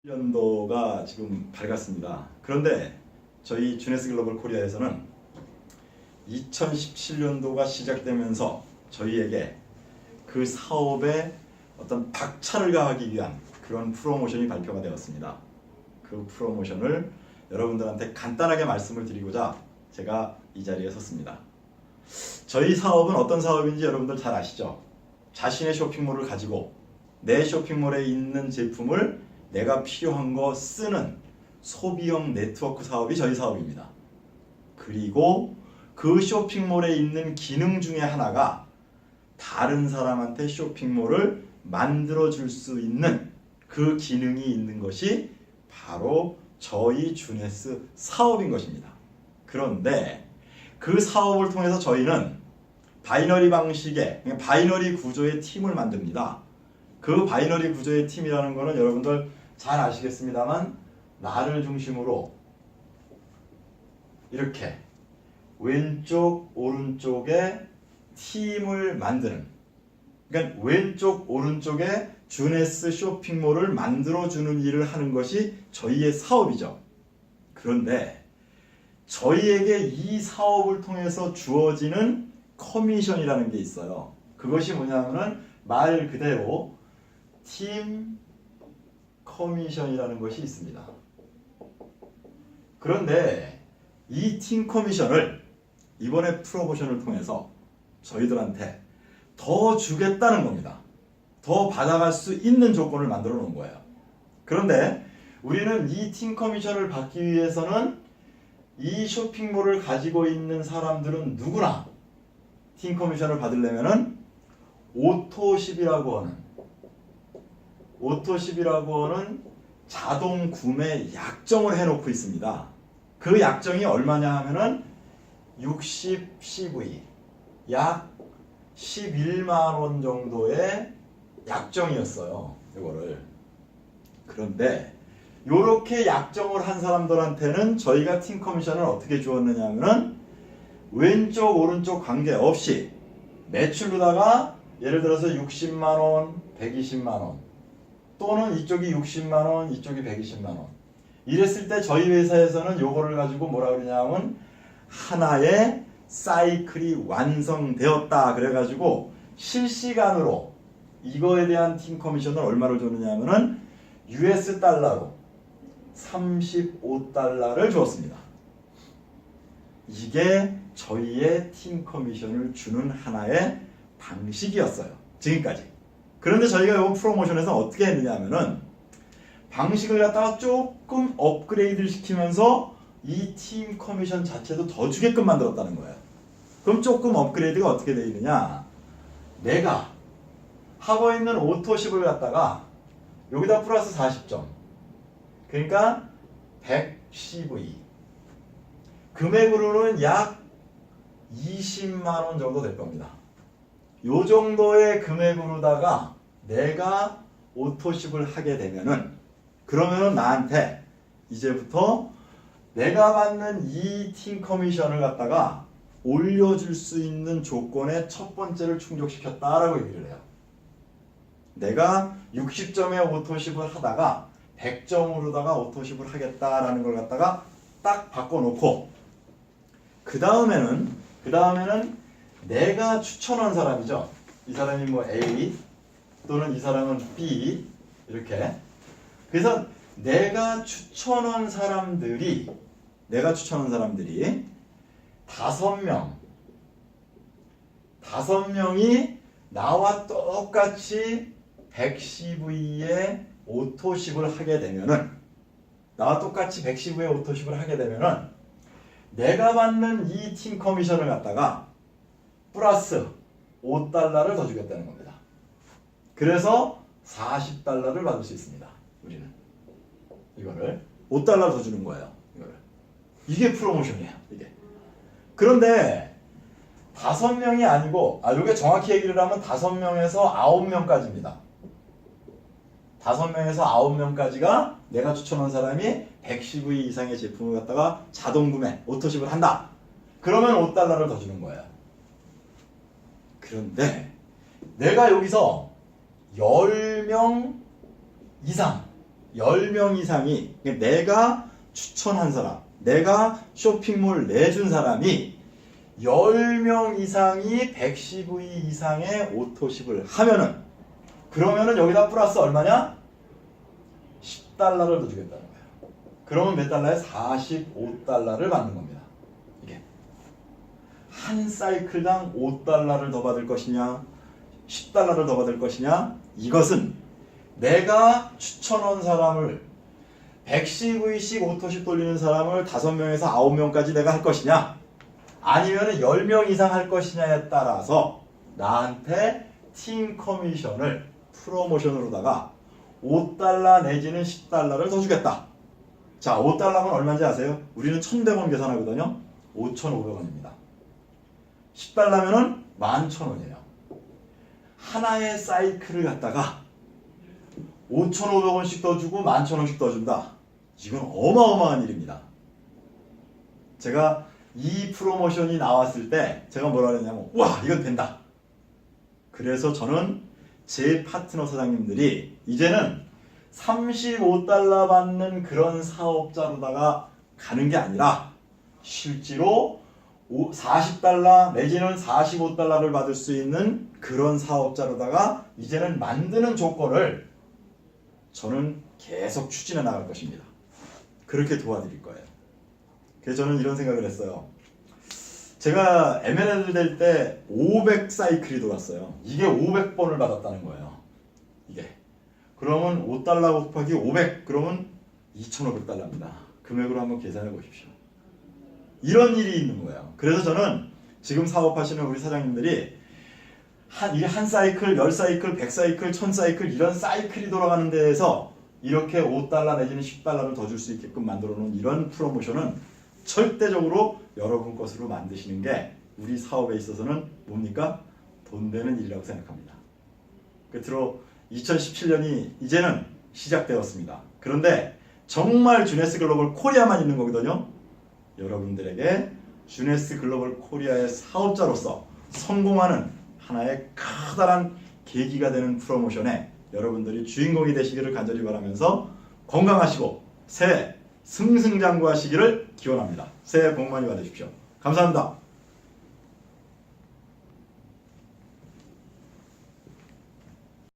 연도가 지금 밝았습니다. 그런데 저희 주네스 글로벌 코리아에서는 2017년도가 시작되면서 저희에게 그 사업에 어떤 박차를 가하기 위한 그런 프로모션이 발표가 되었습니다. 그 프로모션을 여러분들한테 간단하게 말씀을 드리고자 제가 이 자리에 섰습니다. 저희 사업은 어떤 사업인지 여러분들 잘 아시죠? 자신의 쇼핑몰을 가지고 내 쇼핑몰에 있는 제품을 내가 필요한 거 쓰는 소비형 네트워크 사업이 저희 사업입니다. 그리고 그 쇼핑몰에 있는 기능 중에 하나가 다른 사람한테 쇼핑몰을 만들어 줄 수 있는 그 기능이 있는 것이 바로 저희 주네스 사업인 것입니다. 그런데 그 사업을 통해서 저희는 바이너리 방식의 바이너리 구조의 팀을 만듭니다. 그 바이너리 구조의 팀이라는 것은 여러분들 잘 아시겠습니다만 나를 중심으로 이렇게 왼쪽 오른쪽에 팀을 만드는, 그러니까 왼쪽 오른쪽에 주네스 쇼핑몰을 만들어주는 일을 하는 것이 저희의 사업이죠. 그런데 저희에게 이 사업을 통해서 주어지는 커미션이라는 게 있어요. 그것이 뭐냐면은 말 그대로 팀 커미션이라는 것이 있습니다. 그런데 이 팀 커미션을 이번에 프로모션을 통해서 저희들한테 더 주겠다는 겁니다. 더 받아갈 수 있는 조건을 만들어 놓은 거예요. 그런데 우리는 이 팀 커미션을 받기 위해서는 이 쇼핑몰을 가지고 있는 사람들은 누구나 팀 커미션을 받으려면은 오토십이라고 하는 자동 구매 약정을 해놓고 있습니다. 그 약정이 얼마냐 하면은 60CV, 약 11만 원 정도의 약정이었어요. 이거를. 그런데 이렇게 약정을 한 사람들한테는 저희가 팀 커미션을 어떻게 주었느냐 하면은 왼쪽 오른쪽 관계없이 매출로다가 예를 들어서 60만 원, 120만 원 또는 이쪽이 60만 원, 이쪽이 120만 원 이랬을 때 저희 회사에서는 요거를 가지고 뭐라 그러냐면 하나의 사이클이 완성되었다 그래가지고 실시간으로 이거에 대한 팀 커미션을 얼마를 줬느냐 하면은 US 달러로 35달러를 주었습니다. 이게 저희의 팀 커미션을 주는 하나의 방식이었어요. 지금까지. 그런데 저희가 이번 프로모션에서 어떻게 했느냐 하면은 방식을 갖다가 조금 업그레이드를 시키면서 이 팀 커미션 자체도 더 주게끔 만들었다는 거예요. 그럼 조금 업그레이드가 어떻게 되어 있느냐? 내가 하고 있는 오토십을 갖다가 여기다 플러스 40점. 그러니까 100CV. 금액으로는 약 20만 원 정도 될 겁니다. 요 정도의 금액으로다가 내가 오토십을 하게 되면은 그러면은 나한테 이제부터 내가 받는 이 팀 커미션을 갖다가 올려줄 수 있는 조건의 첫 번째를 충족시켰다라고 얘기를 해요. 내가 60점의 오토십을 하다가 100점으로다가 오토십을 하겠다라는 걸 갖다가 딱 바꿔놓고 그 다음에는 내가 추천한 사람이죠. 이 사람이 뭐 A 또는 이 사람은 B 이렇게. 그래서 내가 추천한 사람들이 5명이 나와 똑같이 100CV의 오토십을 하게 되면은 내가 받는 이 팀 커미션을 갖다가 플러스 5달러를 더 주겠다는 겁니다. 그래서 40달러를 받을 수 있습니다. 우리는 이거를 5달러 더 주는 거예요. 이게 프로모션이에요. 이게. 그런데 5명이 아니고 이게 정확히 얘기를 하면 5명에서 9명까지입니다. 5명에서 9명까지가 내가 추천한 사람이 110V 이상의 제품을 갖다가 자동 구매, 오토십을 한다. 그러면 5달러를 더 주는 거예요. 그런데 내가 여기서 10명 이상 10명 이상이 내가 추천한 사람, 내가 쇼핑몰 내준 사람이 10명 이상이 110위 이상의 오토십을 하면은 그러면은 여기다 플러스 얼마냐? 10달러를 더 주겠다는 거예요. 그러면 몇 달러에 45달러를 받는 겁니다. 이게 한 사이클당 5달러를 더 받을 것이냐 10달러를 더 받을 것이냐, 이것은 내가 추천한 사람을 110위씩 오토십 돌리는 사람을 5명에서 9명까지 내가 할 것이냐 아니면 10명 이상 할 것이냐에 따라서 나한테 팀 커미션을 프로모션으로다가 5달러 내지는 10달러를 더 주겠다. 자, 5달러면 얼마인지 아세요? 우리는 1,100원 계산하거든요. 5,500원입니다. 10달러면은 11,000원이에요. 하나의 사이클을 갖다가 5,500원씩 더 주고 11,000원씩 더 준다. 이건 어마어마한 일입니다. 제가 이 프로모션이 나왔을 때 제가 뭐라 그랬냐면 와, 이건 된다. 그래서 저는 제 파트너 사장님들이 이제는 35달러 받는 그런 사업자로다가 가는 게 아니라 실제로 40달러 내지는 45달러를 받을 수 있는 그런 사업자로다가 이제는 만드는 조건을 저는 계속 추진해 나갈 것입니다. 그렇게 도와드릴 거예요. 그래서 저는 이런 생각을 했어요. 제가 M&A 될 때 500 사이클이 돌았어요. 이게 500번을 받았다는 거예요. 이게. 그러면 5달러 곱하기 500 그러면 2,500달러입니다. 금액으로 한번 계산해 보십시오. 이런 일이 있는 거예요. 그래서 저는 지금 사업하시는 우리 사장님들이 한 사이클, 10사이클, 100사이클, 1000사이클 이런 사이클이 돌아가는 데에서 이렇게 5달러 내지는 10달러를 더 줄 수 있게끔 만들어 놓은 이런 프로모션은 절대적으로 여러분 것으로 만드시는 게 우리 사업에 있어서는 뭡니까? 돈 되는 일이라고 생각합니다. 끝으로 2017년이 이제는 시작되었습니다. 그런데 정말 주네스 글로벌 코리아만 있는 거거든요. 여러분들에게 주네스 글로벌 코리아의 사업자로서 성공하는 하나의 커다란 계기가 되는 프로모션에 여러분들이 주인공이 되시기를 간절히 바라면서 건강하시고 새해 승승장구하시기를 기원합니다. 새해 복 많이 받으십시오. 감사합니다.